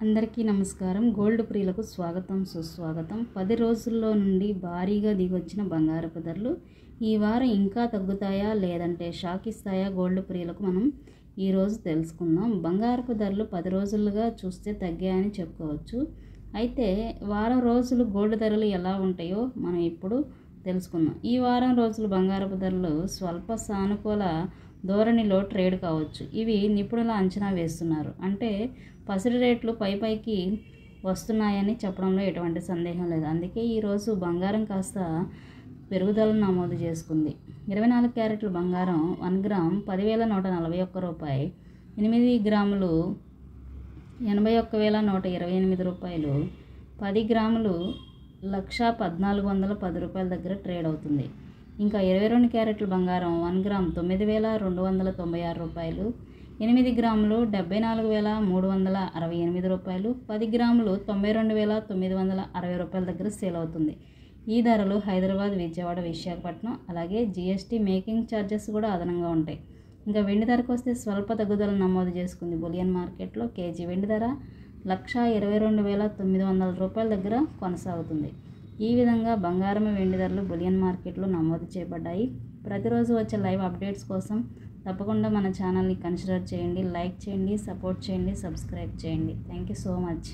అందరికీ నమస్కారం. గోల్డ్ ప్రియులకు స్వాగతం, సుస్వాగతం. 10 రోజుల్లో నుండి భారీగా దిగొచ్చిన బంగారపు ధరలు ఈ వారం ఇంకా తగ్గుతాయా లేదంటే షాక్ ఇస్తాయా? గోల్డ్ ప్రియులకు మనం ఈరోజు తెలుసుకుందాం. బంగారపు ధరలు 10 రోజులుగా చూస్తే తగ్గాయని చెప్పుకోవచ్చు. అయితే వారం రోజులు గోల్డ్ ధరలు ఎలా ఉంటాయో మనం ఇప్పుడు తెలుసుకుందాం. ఈ వారం రోజులు బంగారపు ధరలు స్వల్ప సానుకూల ధోరణిలో ట్రేడ్ కావచ్చు. ఇవి నిపుణుల అంచనా వేస్తున్నారు. అంటే పసిడి రేట్లు పైకి వస్తున్నాయని చెప్పడంలో ఎటువంటి సందేహం లేదు. అందుకే ఈరోజు బంగారం కాస్త పెరుగుదలను నమోదు చేసుకుంది. 24 క్యారెట్ల బంగారం 1 గ్రామ్ 10,141 రూపాయి, 8 గ్రాములు 81,128 రూపాయలు, 10 గ్రాములు 1,1410 రూపాయల దగ్గర ట్రేడ్ అవుతుంది. ఇంకా 22 క్యారెట్ల బంగారం 1 గ్రామ్ 9,296 రూపాయలు, 8 గ్రాములు 74,368 రూపాయలు, 10 గ్రాములు 92,960 రూపాయల దగ్గర సేల్ అవుతుంది. ఈ ధరలు హైదరాబాద్, విజయవాడ, విశాఖపట్నం, అలాగే జీఎస్టీ మేకింగ్ ఛార్జెస్ కూడా అదనంగా ఉంటాయి. ఇంకా వెండి ధరకు వస్తే స్వల్ప తగ్గుదల నమోదు చేసుకుంది. బులియన్ మార్కెట్లో కేజీ వెండి ధర 1,22,900 రూపాయల దగ్గర కొనసాగుతుంది. ఈ విధంగా బంగారం, వెండి ధరలు బులియన్ మార్కెట్లో నమోదు చేయబడ్డాయి. ప్రతిరోజు వచ్చే లైవ్ అప్డేట్స్ కోసం తప్పకుండా మన ఛానల్ని కన్సిడర్ చేయండి, లైక్ చేయండి, సపోర్ట్ చేయండి, సబ్స్క్రైబ్ చేయండి. Thank you so much.